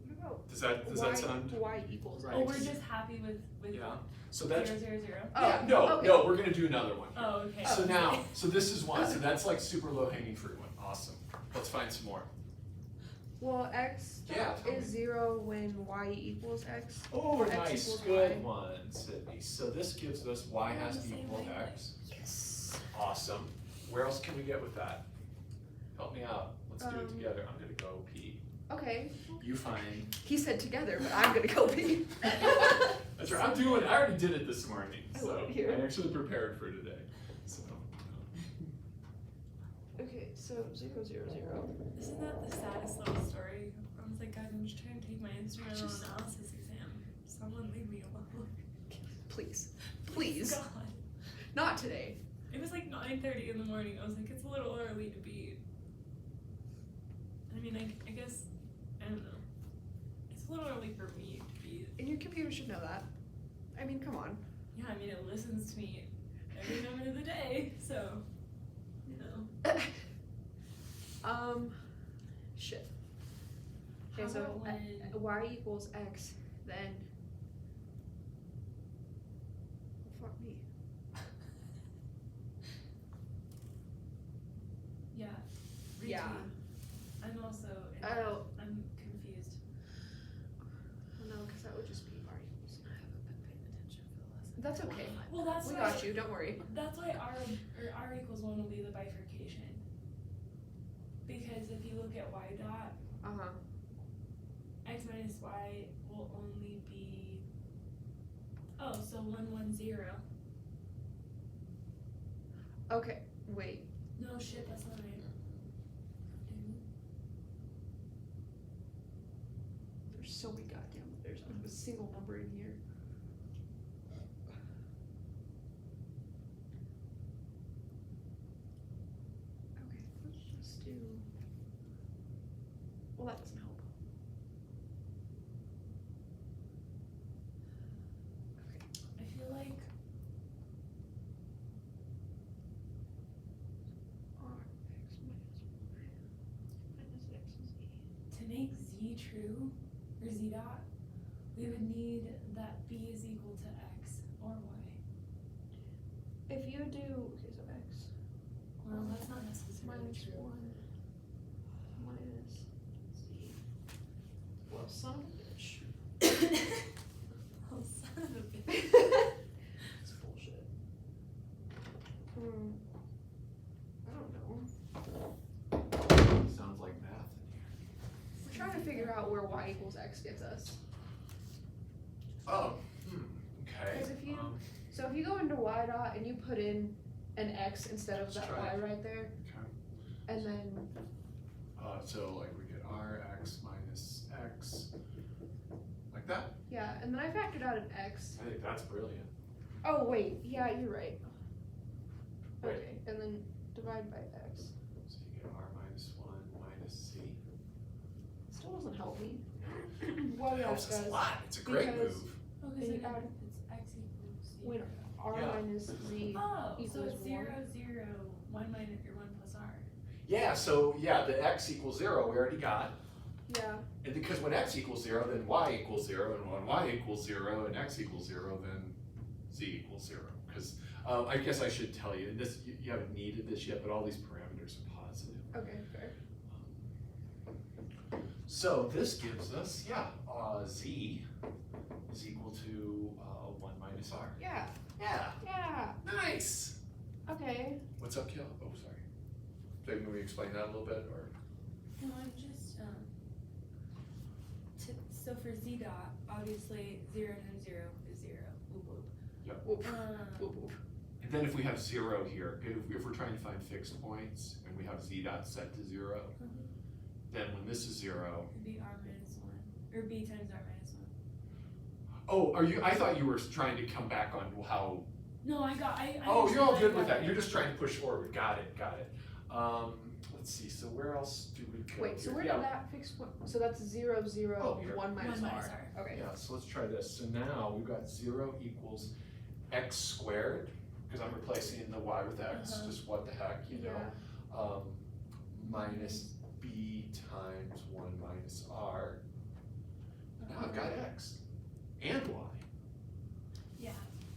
What about Does that sound y equals right? Oh, we're just happy with Yeah. So 0, that's 0, 0. Oh, yeah. No, okay. no. We're gonna do another one. Oh, okay. So now, so this is one. So that's like super low hanging fruit one. Awesome. Let's find some more. Well, x Yeah, tell is me. 0 when y equals x. Oh, Or x nice. equals Good y. one, Sydney. So this gives us y We're on has the to same equal wavelength. x. Yes. Awesome. Where else can we get with that? Help me out. Let's do it together. I'm gonna go P. Okay. You find. He said together, but I'm gonna go p. That's right. I already did it this morning, I so love it here. I actually prepared for today. So. Okay, so 0, 0, 0. Isn't that the saddest little story? I was like, guys, I'm just trying to take my instrumental Just- analysis exam. Someone leave me alone. Please. Please. God. Not today. It was like 9:30 in the morning. I was like, it's a little early to be. I mean, I guess, I don't know. It's a little early for me to be. And your computer should know that. I mean, come on. Yeah, I mean, it listens to me every moment of the day, so, you know. Shit. How Okay, so about when- y equals x, then. Fuck me. Yeah. Yeah. retweet. I'm also. Oh. I'm confused. No, because that would just be r equals. I haven't been paying attention for the last. That's okay. Well, that's We why. got you, don't worry. That's why R equals 1 will be the bifurcation. Because if you look at y dot, Uh-huh. x minus y will only be. Oh, so 1, 1, 0. Okay, wait. No shit, that's not right. There's so many goddamn, there's not a single number in here. Okay, let's just do, well, that doesn't help. I feel like R x minus x is e. to make z true, or z dot, we would need that b is equal to x or y. If you do, okay, so x Well, that's not necessarily minus true. 1 minus z. Well, son of a bitch. Oh, son of a bitch. It's bullshit. I don't know. Sounds like math in here. We're trying to figure out where y equals x gets us. Oh. Okay. 'Cause if you- So if you go into y dot and you put in an x instead of Let's that try y it. right there, Okay. and then, So like we get Rx minus X, like that? yeah, and then I factored out an x. I think that's brilliant. Oh, wait, yeah, you're right. Wait. Okay, and then divide by x. So you get R minus 1 minus C. Still doesn't help me. Well, yeah, Helps it us a does. lot. It's a great Because- move. Oh, Then because you it's add- x equals z. When r Yeah. minus z. Oh, so equals it's 0, 0, 1 minus or 1 plus r. Yeah, so yeah, the X equals 0 we already got. Yeah. And because when x equals 0, then y equals 0, and when y equals 0 and x equals 0, then z equals 0. Because I guess I should tell you, this you haven't needed this yet, but all these parameters are positive. Okay, fair. So this gives us, z is equal to 1 minus r. Yeah. Yeah, Yeah. nice. Okay. What's up, Kill? Oh, sorry. Maybe we explain that a little bit, or? No, I'm just, so for z dot, obviously 0 times 0 is 0, whoop whoop. Yep. Whoop. Um, Whoop, whoop. And then if we have 0 here, if we're trying to find fixed points, and we have z dot set to 0, then when this is 0, It'd be r minus 1, or b times r minus 1. oh, I thought you were trying to come back on how. No, I Oh, you're all good with got that. it. You're just trying to push forward. Got it. Let's see. So where else do we go? Wait, so here? where did that fixed point? So that's 0, 0, Oh, here. 1 minus 1 r. minus r. Okay. Yeah, so let's try this. So now we've got 0 equals x squared, because I'm replacing the y with x, just what the heck, you know. Yeah. Minus b times 1 minus r. Now I've got x and y. Yeah.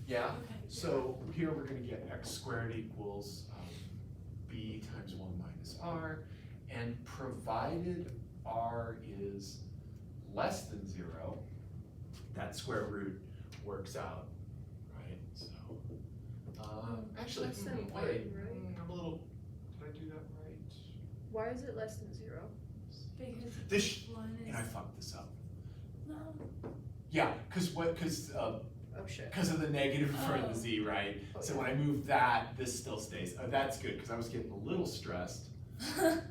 Yeah? Okay. So here we're gonna get x squared equals b times 1 minus r, and provided r is less than 0, that square root works out, right? So, actually, Less than wait, one, right? I'm a little, did I do that right? Why is it less than 0? Because This, 1 is, and I fucked this up. no, Yeah, because Oh shit. of the negative in front of the z, right? Oh, So yeah. when I move that, this still stays. That's good, because I was getting a little stressed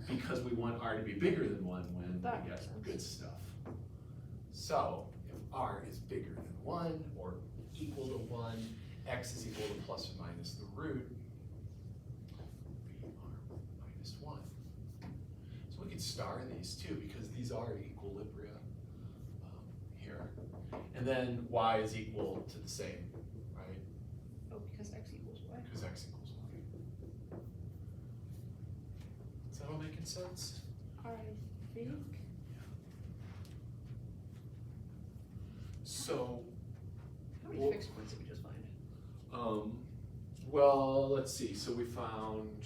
because we want r to be bigger than 1 when That we makes get sense. good stuff. So if r is bigger than 1 or equal to 1, x is equal to plus or minus the root, b r minus 1. So we could star these too, because these are equilibria here. And then y is equal to the same, right? Oh, because x equals y. Because x equals y. Is that all making sense? I think. So, How many Well- fixed points did we just find? well, let's see. So we found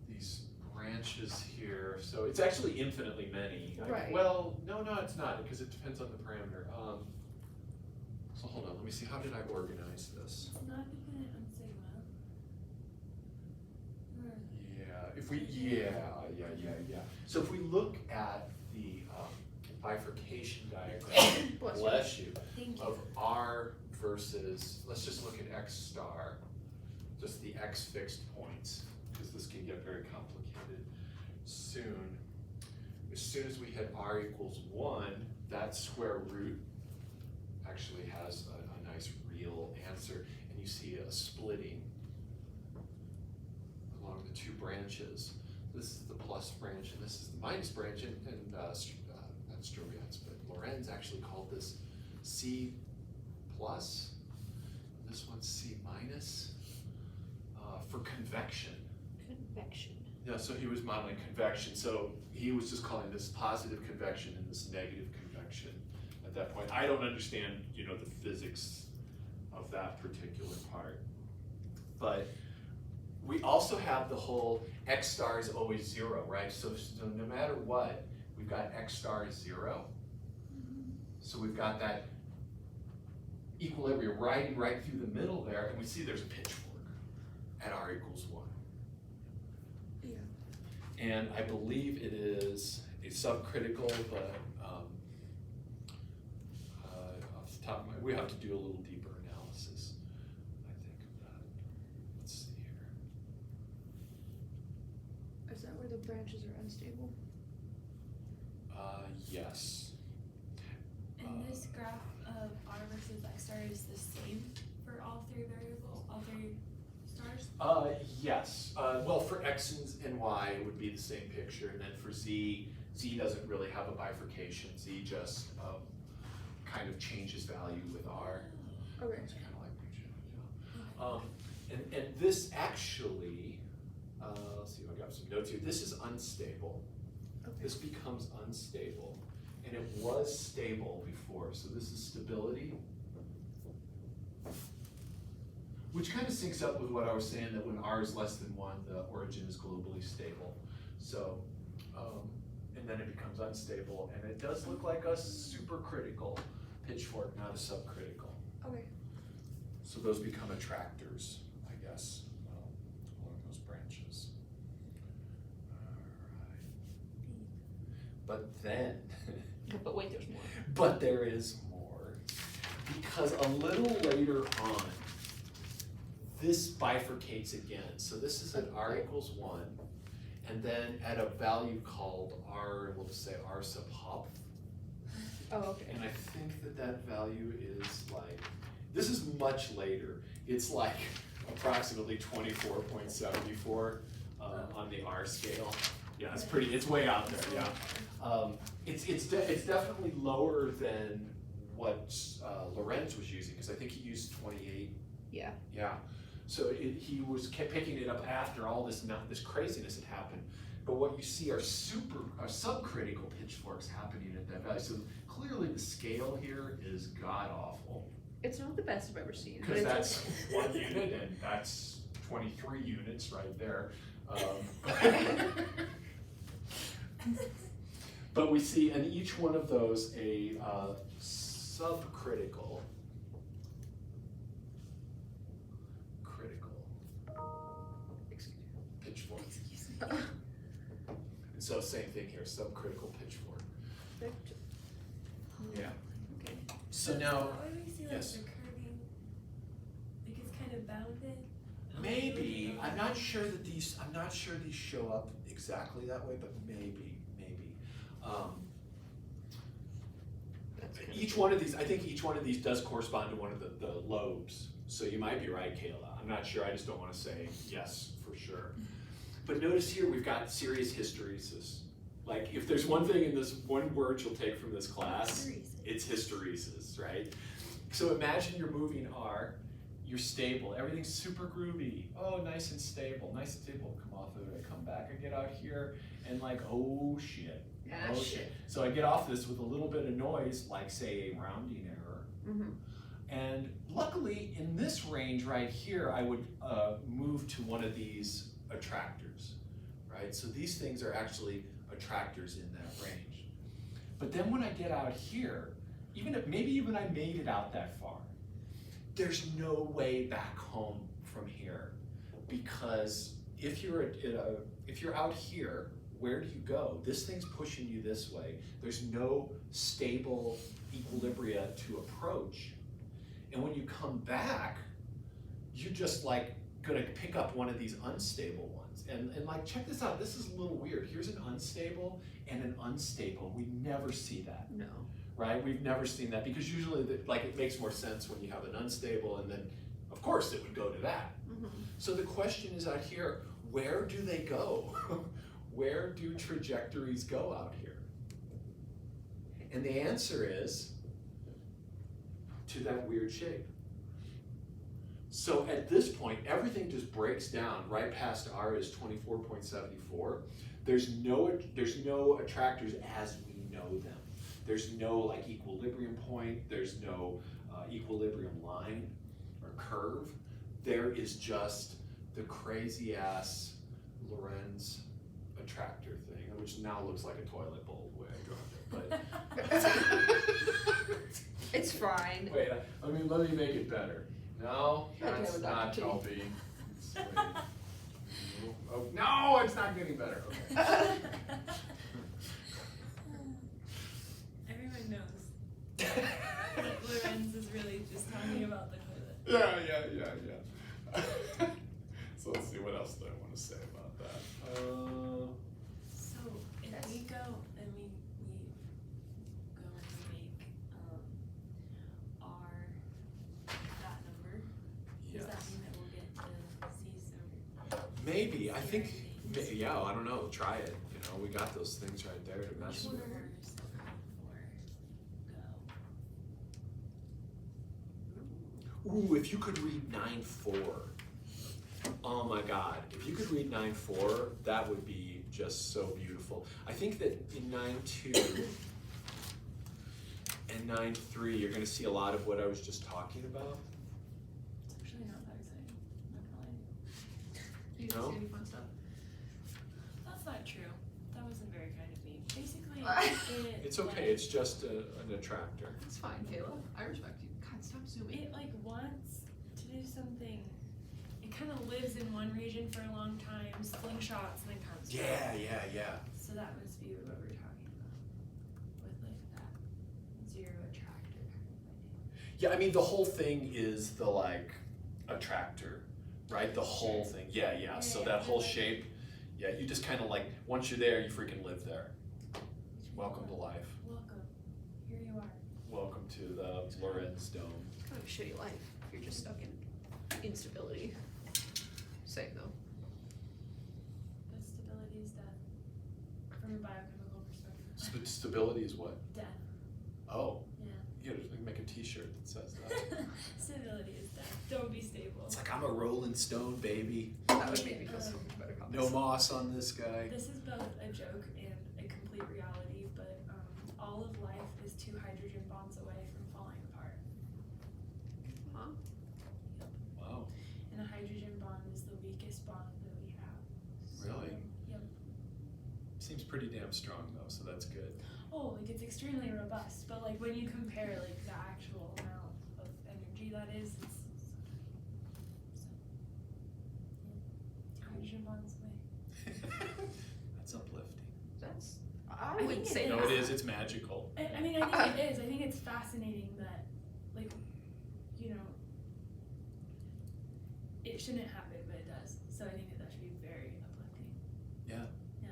these branches here. So it's actually infinitely many. Right. Well, no, it's not, because it depends on the parameter. So hold on, let me see. How did I organize this? it's not dependent on sigma. Or- Yeah, if we, yeah. So if we look at the bifurcation diagram, bless you, Thank you. of r versus, let's just look at x star, just the x fixed points, because this can get very complicated soon. As soon as we hit r equals 1, that square root actually has a nice real answer, and you see a splitting along the two branches. This is the plus branch, and this is the minus branch, and not Strobian's, but Lorenz actually called this C plus. This one's C minus for convection. Convection. Yeah, so he was modeling convection, so he was just calling this positive convection and this negative convection at that point. I don't understand, the physics of that particular part. But we also have the whole x star is always 0, right? So no matter what, we've got x star is 0. So we've got that equilibrium right through the middle there, and we see there's a pitchfork at r equals 1. Yeah. And I believe it is a subcritical, but off the top of my, we have to do a little deeper analysis, I think, of that. Let's see here. Is that where the branches are unstable? Yes. And this graph of r versus x star is the same for all 3 variables, all 3 stars? Yes. Well, for x and y, it would be the same picture, and then for z doesn't really have a bifurcation. Z just kind of changes value with r. Okay. It's kind of like yeah. And this actually, let's see if I got some notes here. This is unstable. This becomes unstable, and it was stable before, so this is stability. Which kind of syncs up with what I was saying, that when R is less than 1, the origin is globally stable. So, and then it becomes unstable, and it does look like a supercritical pitchfork, not a subcritical. Okay. So those become attractors, I guess, along those branches. All right. But then, But wait, there's more. but there is more. Because a little later on, this bifurcates again. So this is at R equals 1, and then at a value called R, we'll just say R sub hop. Oh, okay. And I think that that value is like, this is much later. It's like approximately 24.74 on the R scale. Yeah, it's pretty, it's way out there, yeah. It's definitely lower than what Lorenz was using, because I think he used 28. Yeah. Yeah. So he kept picking it up after all this craziness had happened. But what you see are subcritical pitchforks happening at that value. So clearly the scale here is god awful. It's not the best I've ever seen. Because that's 1 unit, and that's 23 units right there. But we see in each one of those a subcritical. Pitchfork. And so same thing here, subcritical pitchfork. Yeah. Okay. So now, Why do we see like yes. the curving? Like it's kind of bounded. Maybe, I'm not sure these show up exactly that way, but maybe. Each one of these, I think each one of these does correspond to one of the lobes. So you might be right, Kayla. I'm not sure, I just don't want to say yes for sure. But notice here we've got serious hysteresis. Like if there's one thing in this, one word you'll take from this class, it's hysteresis, right? So imagine you're moving R, you're stable, everything's super groovy. Oh, nice and stable, come off of it, I come back, I get out here, and like, oh shit. Ah, Oh shit. shit. So I get off this with a little bit of noise, like say a rounding error. Mm-hmm. And luckily in this range right here, I would move to one of these attractors, right? So these things are actually attractors in that range. But then when I get out here, maybe even I made it out that far, there's no way back home from here, because if you're out here, where do you go? This thing's pushing you this way. There's no stable equilibria to approach. And when you come back, you're just like gonna pick up one of these unstable ones. And like, check this out, this is a little weird. Here's an unstable and an unstable. We never see that. No. Right? We've never seen that, because usually it makes more sense when you have an unstable, and then of course it would go to that. Mm-hmm. So So the question is out here, where do they go? Where do trajectories go out here? And the answer is to that weird shape. So at this point, everything just breaks down right past R is 24.74. There's no attractors as we know them. There's no like equilibrium point. There's no equilibrium line or curve. There is just the crazy ass Lorenz attractor thing, which now looks like a toilet bowl the way I dropped it. But it's fine. wait, let me make it better. No, Okay, that's with not Dr. T. helping. Oh, no, it's not getting better. Okay. Everyone knows. Lorenz is really just talking about the toilet. Yeah. So let's see, what else do I want to say about that? So if we go and we go and make R that number, Yes. does that mean that we'll get to see some? Maybe, I think, things? yeah, I don't know, try it. You know, we got those things right there to mess Which with. one are so go? Ooh, if you could read 9-4. Oh my God, if you could read 9.4, that would be just so beautiful. I think that in 9.2 and 9.3, you're gonna see a lot of what I was just talking about. It's actually not that exciting. I'm not gonna lie to you. You didn't No? see any fun stuff. That's not true. That wasn't very kind of me. Basically, It's okay, it's just an attractor. It's fine, Kayla. I respect you. God, stop zooming. It like wants to do something. It kind of lives in one region for a long time, slingshots, and then comes. Yeah. So that must be what we're talking about with like that zero attractor kind of idea. Yeah, I mean, the whole thing is the like attractor, right? The whole thing. Yeah. So that whole shape, yeah, you just kind of like, once you're there, you freaking live there. Welcome to life. Welcome. Here you are. Welcome to the Lorenz Dome. It's kind of a shitty life if you're just stuck in instability. Same though. But stability is death. From a biochemical perspective. Stability is what? Death. Oh, Yeah. you gotta make a t-shirt that says that. Stability is death. Don't be stable. It's like, I'm a Rolling Stone, baby. That would make me feel so much better about No moss on this guy. This is both a joke and a complete reality, but all of life is 2 hydrogen bonds away from falling apart. Huh? Wow, And a hydrogen bond is the weakest bond that we have. So, really? Yep. Seems pretty damn strong though, so that's good. Oh, like it's extremely robust, but like when you compare like the actual amount of energy that is, it's so, yeah. Hydrogen bonds away. That's uplifting. That's. I I think wouldn't it say is. No, that. it is, it's magical. I mean, I think it is. I think it's fascinating that, like, you know, it shouldn't happen, but it does. So I think that should be very uplifting. Yeah. Yeah.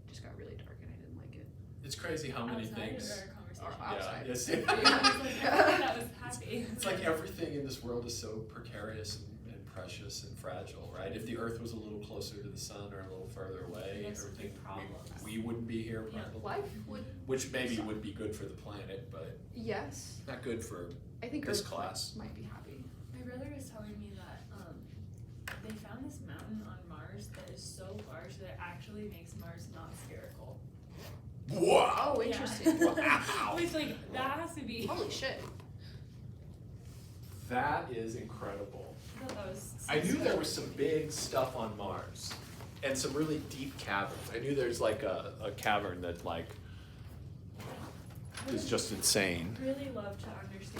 Just got really dark and I didn't like it. It's crazy how many Outside things. of our conversation. Or outside. Yeah, it's, I was like, I think that was happy. it's like everything in this world is so precarious and precious and fragile, right? If the Earth was a little closer to the sun or a little further away, We'd have some everything big problems. we wouldn't be here Yeah. probably. Life would. Which maybe would be good for the planet, but Yes. not good for. I think This Earth class. might be happy. My brother was telling me that they found this mountain on Mars that is so large that it actually makes Mars not spherical. Wow! Oh, Yeah. interesting. Wow. Which like that has to be. Holy shit. That is incredible. I thought that was. So I knew there sick. was some big stuff on Mars and some really deep caverns. I knew there's like a cavern that like I is would just insane. really love to understand